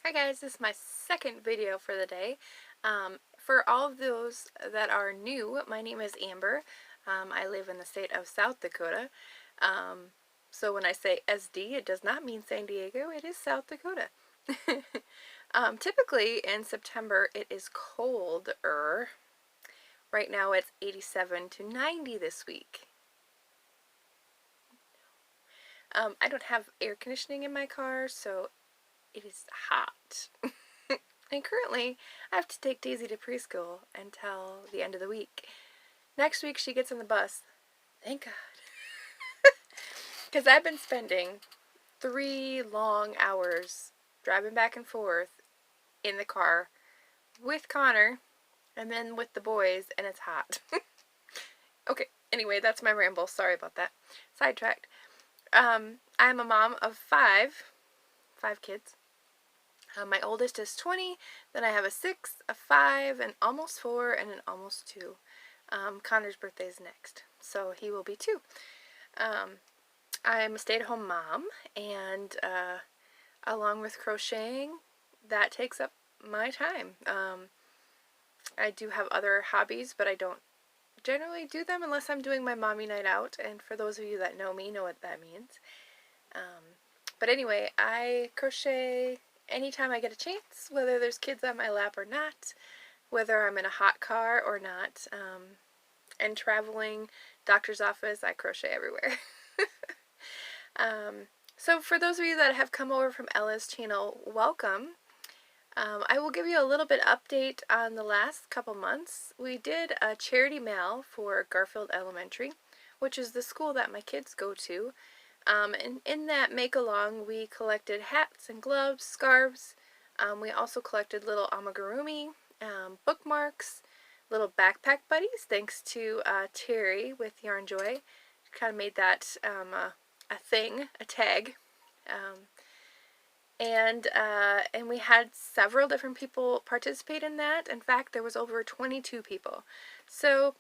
Hi guys, this is my second video for the day. For all of those that are new, my name is Amber. I live in the state of South Dakota. So when I say SD, it does not mean San Diego, it is South Dakota. Typically in September it is colder. Right now it's 87 to 90 this week. I don't have air conditioning in my car, so it is hot. And currently, I have to take Daisy to preschool until the end of the week. Next week, she gets on the bus. Thank God. Because I've been spending 3 long hours driving back and forth in the car with Connor and then with the boys, and it's hot. Okay, anyway, that's my ramble. Sorry about that. Sidetracked. I'm a mom of five kids. My oldest is 20, then I have a 6, a 5, an almost 4, and an almost 2. Connor's birthday is next, so he will be 2. I'm a stay-at-home mom, and along with crocheting, that takes up my time. I do have other hobbies, but I don't generally do them unless I'm doing my mommy night out, and for those of you that know me know what that means. But anyway, I crochet anytime I get a chance, whether there's kids on my lap or not, whether I'm in a hot car or not, and traveling, doctor's office, I crochet everywhere. So for those of you that have come over from Ella's channel, welcome. I will give you a little bit update on the last couple months. We did a charity mail for Garfield Elementary, which is the school that my kids go to. And in that make-along, we collected hats and gloves, scarves. We also collected little amigurumi, bookmarks, little backpack buddies, thanks to Terry with Yarn Joy. Kind of made that a thing, a tag. And we had several different people participate in that. In fact, there was over 22 people. So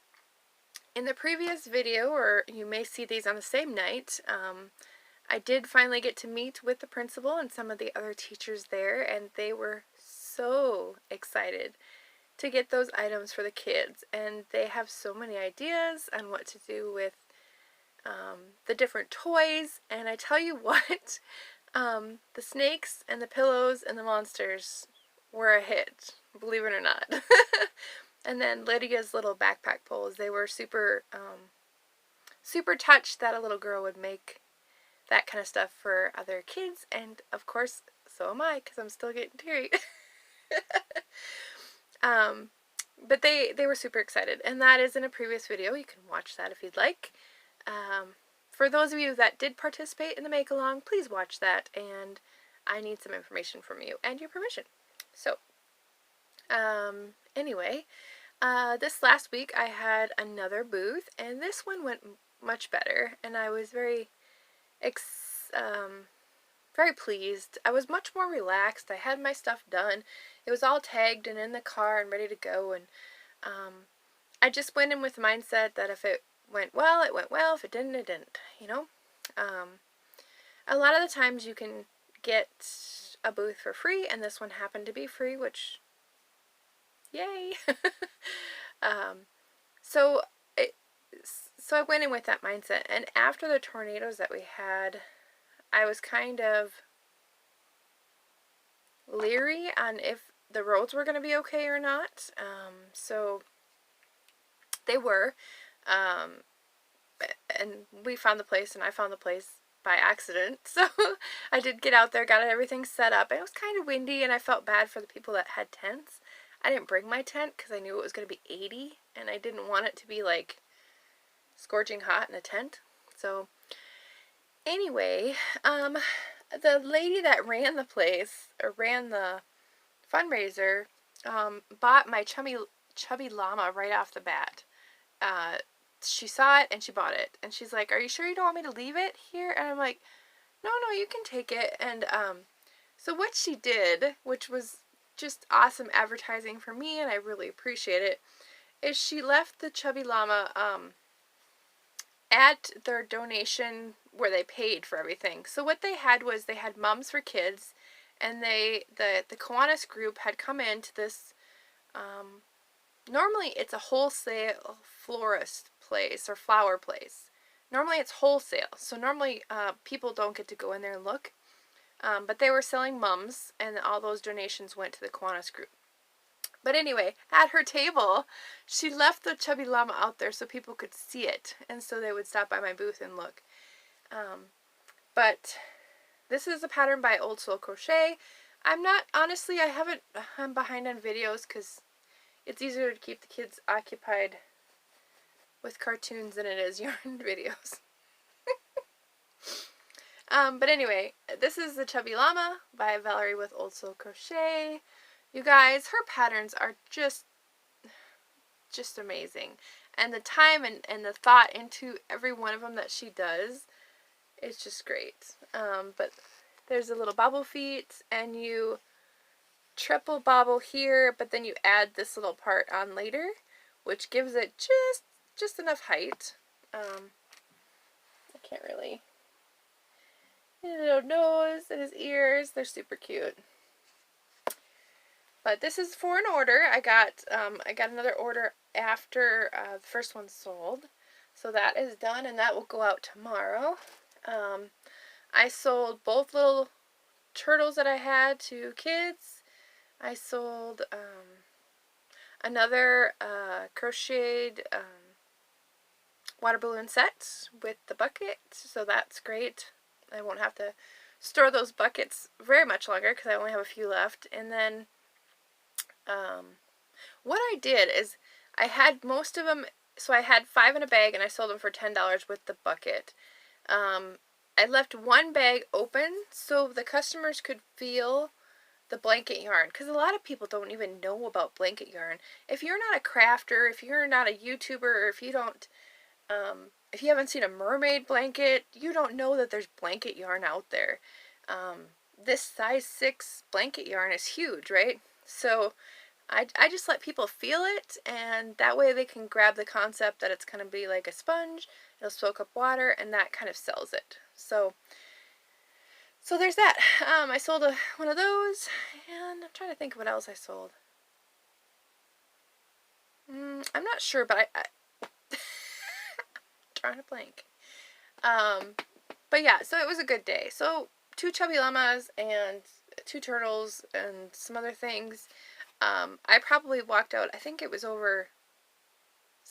in the previous video, or you may see these on the same night, I did finally get to meet with the principal and some of the other teachers there, and they were so excited to get those items for the kids. And they have so many ideas on what to do with the different toys. And I tell you what, the snakes and the pillows and the monsters were a hit, believe it or not. And then Lydia's little backpack poles, they were super touched that a little girl would make that kind of stuff for other kids, and of course, so am I, because I'm still getting teary. But they were super excited, and that is in a previous video. You can watch that if you'd like. For those of you that did participate in the make-along, please watch that, and I need some information from you, and your permission. So, anyway, this last week I had another booth, and this one went much better, and I was very pleased. I was much more relaxed. I had my stuff done. It was all tagged and in the car and ready to go, and I just went in with the mindset that if it went well, it went well. If it didn't, it didn't, you know? A lot of the times you can get a booth for free, and this one happened to be free, which, yay! So I went in with that mindset, and after the tornadoes that we had, I was kind of leery on if the roads were going to be okay or not. So they were, and we found the place, and I found the place by accident. So I did get out there, got everything set up, and it was kind of windy, and I felt bad for the people that had tents. I didn't bring my tent because I knew it was going to be 80, and I didn't want it to be like scorching hot in a tent. So anyway, the lady that ran the place, or ran the fundraiser, bought my chubby llama right off the bat. She saw it and she bought it, and she's like, "Are you sure you don't want me to leave it here?" And I'm like, no, you can take it. And so what she did, which was just awesome advertising for me, and I really appreciate it, is she left the chubby llama at their donation where they paid for everything. So what they had was, they had Mums for Kids, and the Kiwanis group had come into this, normally it's a wholesale florist place or flower place. Normally it's wholesale, so normally people don't get to go in there and look. But they were selling mums, and all those donations went to the Kiwanis group. But anyway, at her table, she left the chubby llama out there so people could see it, and so they would stop by my booth and look. But this is a pattern by Old Soul Crochet. I'm behind on videos because it's easier to keep the kids occupied with cartoons than it is yarn videos. But anyway, this is the Chubby Llama by Valerie with Old Soul Crochet. You guys, her patterns are just amazing. And the time and the thought into every one of them that she does is just great. But there's a little bobble feet, and you triple bobble here, but then you add this little part on later, which gives it just enough height. I can't really. His little nose and his ears, they're super cute. But this is for an order. I got another order after the first one sold. So that is done, and that will go out tomorrow. I sold both little turtles that I had to kids. I sold another crocheted water balloon set with the bucket, so that's great. I won't have to store those buckets very much longer because I only have a few left. And then what I did is I had most of them, so I had 5 in a bag and I sold them for $10 with the bucket. I left one bag open so the customers could feel the blanket yarn, because a lot of people don't even know about blanket yarn. If you're not a crafter, if you're not a YouTuber, or if you don't, if you haven't seen a mermaid blanket, you don't know that there's blanket yarn out there. This size 6 blanket yarn is huge, right? So I just let people feel it, and that way they can grab the concept that it's going to be like a sponge, it'll soak up water, and that kind of sells it. So there's that. I sold one of those, and I'm trying to think of what else I sold. I'm not sure, but I'm trying to blank. But yeah, so it was a good day. So 2 chubby llamas and 2 turtles and some other things. I probably walked out, I think it was over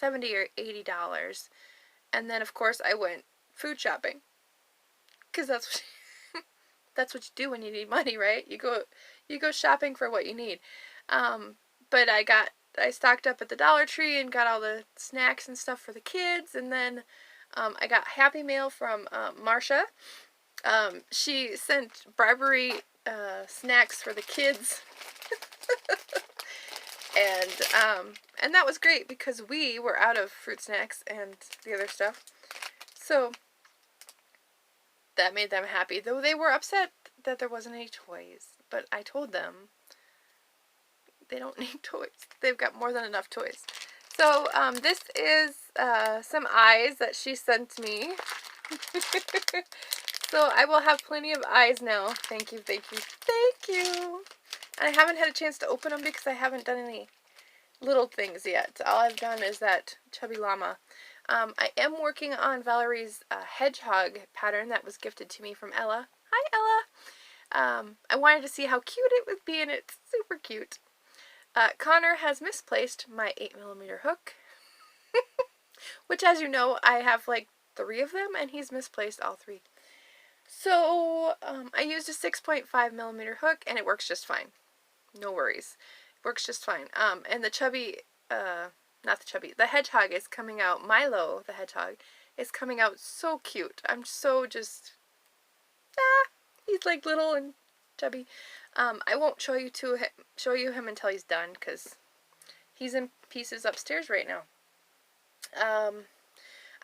$70 or $80. And then, of course, I went food shopping. Because that's what you do when you need money, right? You go shopping for what you need. But I stocked up at the Dollar Tree and got all the snacks and stuff for the kids. And then I got Happy Mail from Marsha. She sent bribery snacks for the kids. And that was great because we were out of fruit snacks and the other stuff. So that made them happy, though they were upset that there wasn't any toys. But I told them they don't need toys. They've got more than enough toys. So this is some eyes that she sent me. So I will have plenty of eyes now. Thank you, thank you, thank you. And I haven't had a chance to open them because I haven't done any little things yet. All I've done is that chubby llama. I am working on Valerie's hedgehog pattern that was gifted to me from Ella. Hi, Ella. I wanted to see how cute it would be, and it's super cute. Connor has misplaced my 8mm hook, which, as you know, I have like 3 of them, and he's misplaced all 3. So I used a 6.5mm hook, and it works just fine. No worries. It works just fine. And the hedgehog is coming out. Milo, the hedgehog, is coming out so cute. I'm so just, he's like little and chubby. I won't show you him until he's done, because he's in pieces upstairs right now.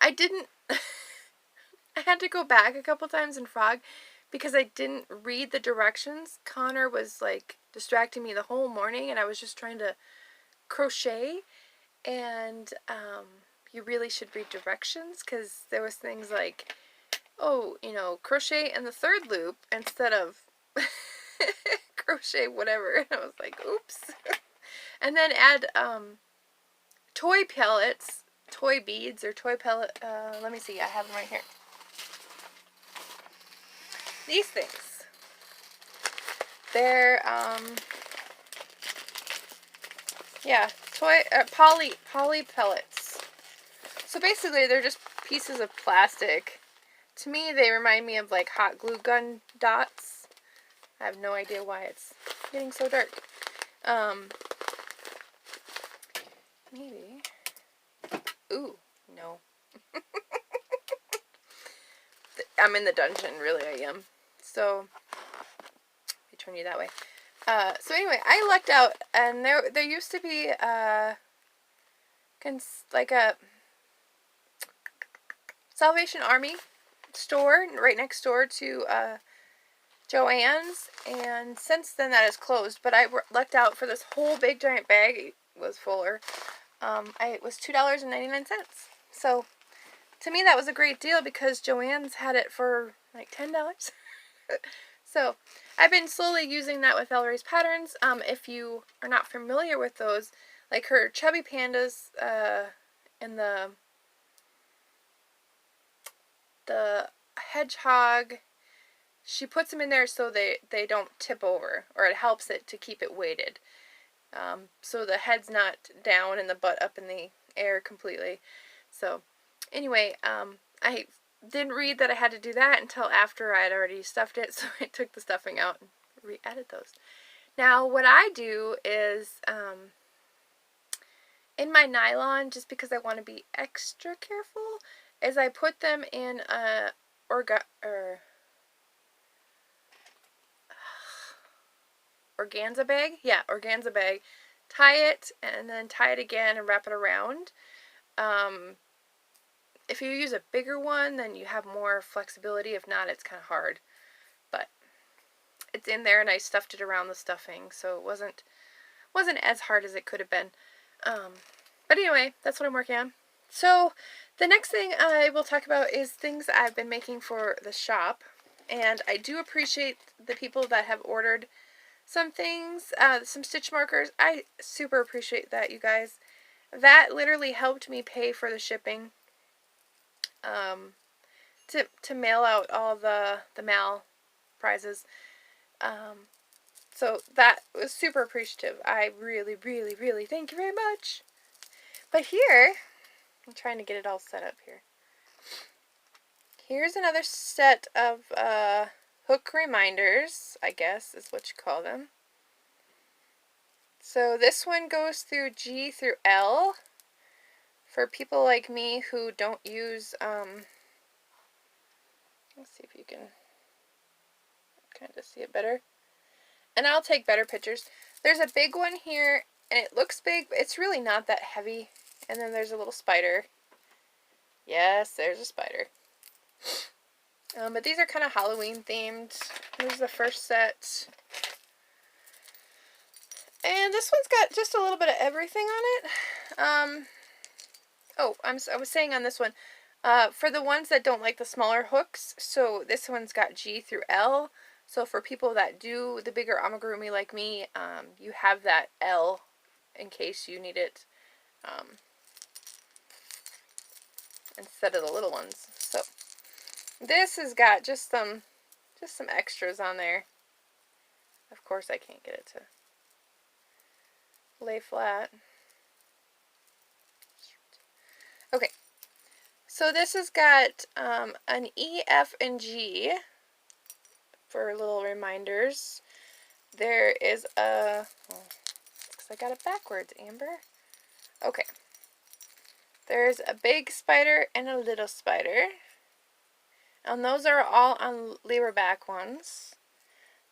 I didn't, I had to go back a couple times in Frog because I didn't read the directions. Connor was like distracting me the whole morning, and I was just trying to crochet. And you really should read directions, because there was things like, oh, crochet in the 3rd loop instead of crochet whatever. And I was like, oops. And then add toy pellets, toy beads or toy pellet. Let me see, I have them right here. These things. They're yeah, poly pellets. So basically, they're just pieces of plastic. To me, they remind me of like hot glue gun dots. I have no idea why it's getting so dark. Maybe. Ooh, no. I'm in the dungeon, really I am. So, let me turn you that way. So anyway, I lucked out, and there used to be like a Salvation Army store right next door to Joann's, and since then that is closed. But I lucked out for this whole big giant bag. It was fuller. It was $2.99. So to me that was a great deal because Joann's had it for like $10. So I've been slowly using that with Valerie's patterns. If you are not familiar with those, like her chubby pandas and the hedgehog, she puts them in there so they don't tip over, or it helps it to keep it weighted. So the head's not down and the butt up in the air completely. So anyway, I didn't read that I had to do that until after I had already stuffed it, so I took the stuffing out and re-added those. Now what I do is, in my nylon, just because I want to be extra careful, is I put them in a organza bag. Yeah, organza bag. Tie it, and then tie it again and wrap it around. If you use a bigger one, then you have more flexibility. If not, it's kind of hard. But it's in there, and I stuffed it around the stuffing, so it wasn't as hard as it could have been. But anyway, that's what I'm working on. So the next thing I will talk about is things I've been making for the shop. And I do appreciate the people that have ordered some things, some stitch markers. I super appreciate that, you guys. That literally helped me pay for the shipping. To mail out all the mail prizes. So that was super appreciative. I really, really, really thank you very much. But here, I'm trying to get it all set up here. Here's another set of hook reminders, I guess is what you call them. So this one goes through G through L for people like me who don't use, let's see if you can kind of see it better. And I'll take better pictures. There's a big one here, and it looks big, but it's really not that heavy. And then there's a little spider. Yes, there's a spider. But these are kind of Halloween themed. Here's the first set. And this one's got just a little bit of everything on it. I was saying on this one, for the ones that don't like the smaller hooks, so this one's got G through L. So for people that do the bigger amigurumi like me, you have that L in case you need it instead of the little ones. So this has got just some extras on there. Of course I can't get it to lay flat. Okay, so this has got an E, F, and G for little reminders. There is a, because I got it backwards, Amber. Okay, there's a big spider and a little spider, and those are all on lever back ones.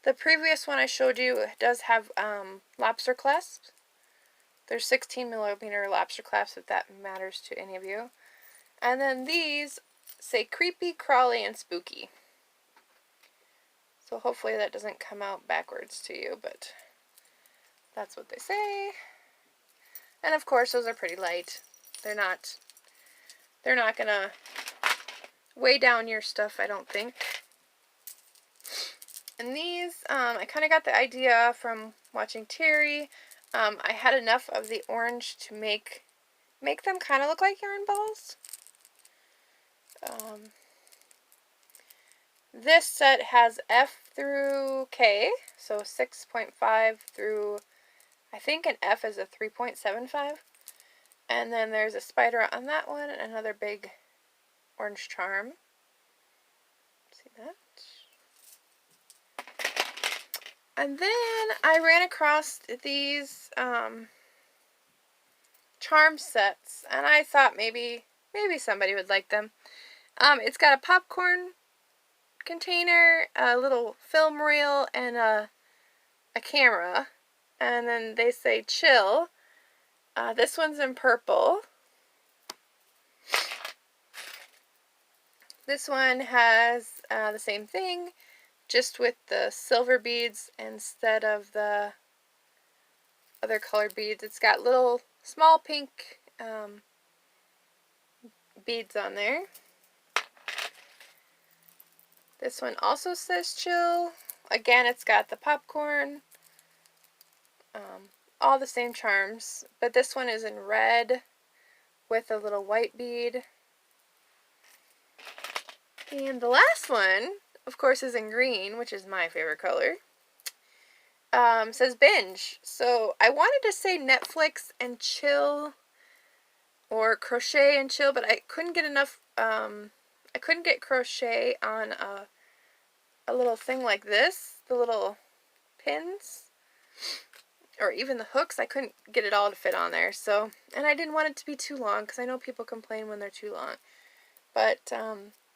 The previous one I showed you does have lobster clasps. There's 16mm lobster clasps, if that matters to any of you. And then these say creepy, crawly, and spooky. So hopefully that doesn't come out backwards to you, but that's what they say. And of course those are pretty light. They're not gonna weigh down your stuff, I don't think. And these, I kind of got the idea from watching Terry. I had enough of the orange to make them kind of look like yarn balls. This set has F through K, so 6.5 through, I think an F is a 3.75. And then there's a spider on that one and another big orange charm. See that? And then I ran across these charm sets, and I thought maybe somebody would like them. It's got a popcorn container, a little film reel, and a camera. And then they say chill. This one's in purple. This one has the same thing, just with the silver beads instead of the other colored beads. It's got little small pink beads on there. This one also says chill. Again, it's got the popcorn, all the same charms, but this one is in red with a little white bead. And the last one, of course, is in green, which is my favorite color. Says binge. So I wanted to say Netflix and chill or crochet and chill, but I couldn't get enough, I couldn't get crochet on a little thing like this, the little pins, or even the hooks. I couldn't get it all to fit on there, so, and I didn't want it to be too long, because I know people complain when they're too long. But,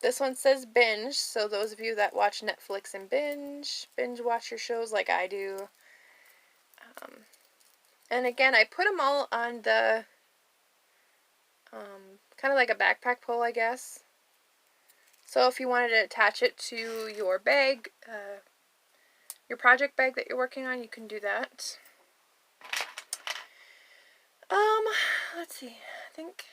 this one says binge, so those of you that watch Netflix and binge watch your shows like I do. And again, I put them all on the, kind of like a backpack pole, I guess. So if you wanted to attach it to your bag, your project bag that you're working on, you can do that. Let's see, I think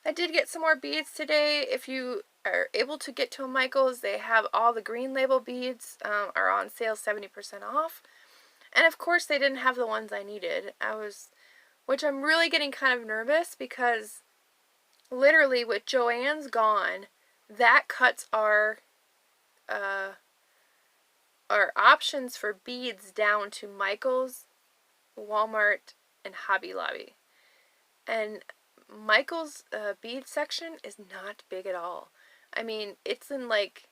I did get some more beads today. If you are able to get to a Michael's, they have all the green label beads are on sale 70% off. And of course they didn't have the ones I needed. Which I'm really getting kind of nervous, because literally with Joann's gone, that cuts our options for beads down to Michael's, Walmart, and Hobby Lobby. And Michael's bead section is not big at all. I mean, it's in like,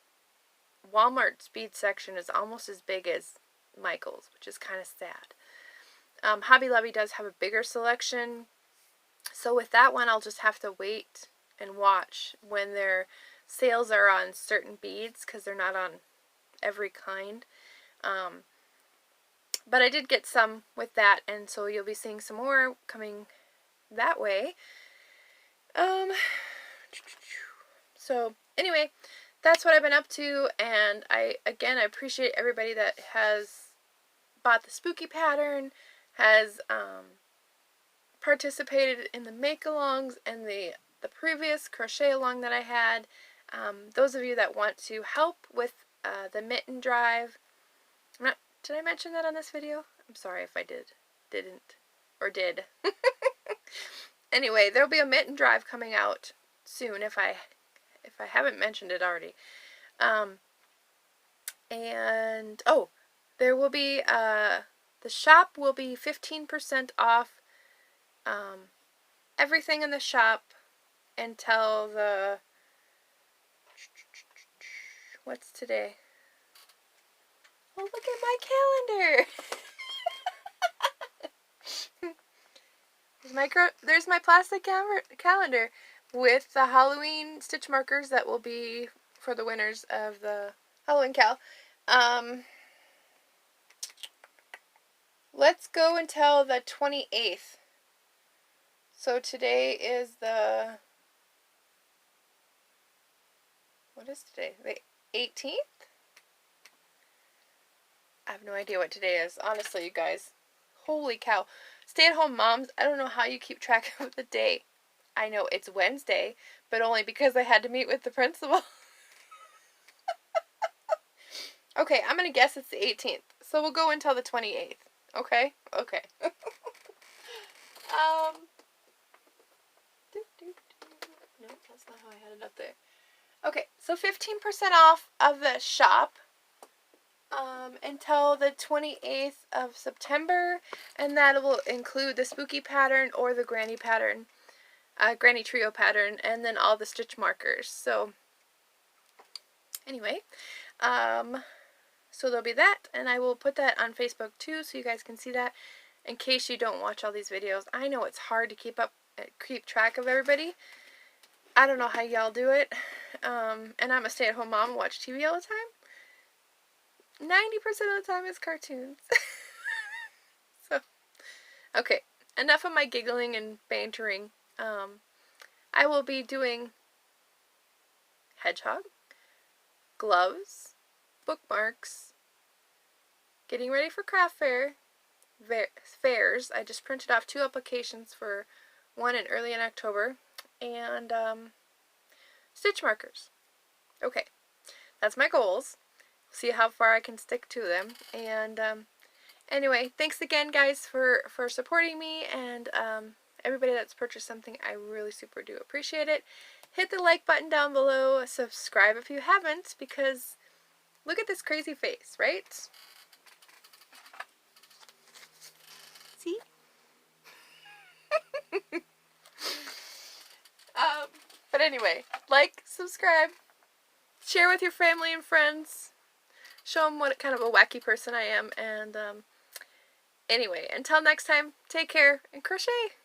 Walmart's bead section is almost as big as Michael's, which is kind of sad. Hobby Lobby does have a bigger selection, so with that one I'll just have to wait and watch when their sales are on certain beads, because they're not on every kind. But I did get some with that, and so you'll be seeing some more coming that way. So anyway, that's what I've been up to, and I appreciate everybody that has bought the spooky pattern, has participated in the make-alongs and the previous crochet along that I had. Those of you that want to help with the mitten drive, did I mention that on this video? I'm sorry if I didn't, or did. Anyway, there'll be a mitten drive coming out soon if I haven't mentioned it already. And oh, there will be the shop will be 15% off everything in the shop until the, what's today? Oh, look at my calendar. There's my plastic calendar with the Halloween stitch markers that will be for the winners of the Halloween Cal. Let's go until the 28th. So today is the, what is today? The 18th? I have no idea what today is, honestly, you guys. Holy cow. Stay-at-home moms, I don't know how you keep track of the day. I know it's Wednesday, but only because I had to meet with the principal. Okay, I'm going to guess it's the 18th. So we'll go until the 28th. Okay? Okay. No, that's not how I had it up there. Okay, so 15% off of the shop until the 28th of September, and that will include the spooky pattern or the granny pattern, granny trio pattern, and then all the stitch markers. So anyway, so there'll be that, and I will put that on Facebook too, so you guys can see that in case you don't watch all these videos. I know it's hard to keep track of everybody. I don't know how y'all do it, and I'm a stay-at-home mom and watch TV all the time. 90% of the time it's cartoons. So, okay, enough of my giggling and bantering. I will be doing hedgehog, gloves, bookmarks, getting ready for craft fairs. I just printed off 2 applications for one in October, and stitch markers. Okay, that's my goals. See how far I can stick to them. And anyway, thanks again, guys, for supporting me, and everybody that's purchased something. I really super do appreciate it. Hit the like button down below. Subscribe if you haven't, because look at this crazy face, right? See? But anyway, like, subscribe, share with your family and friends, show them what kind of a wacky person I am, and anyway, until next time, take care and crochet!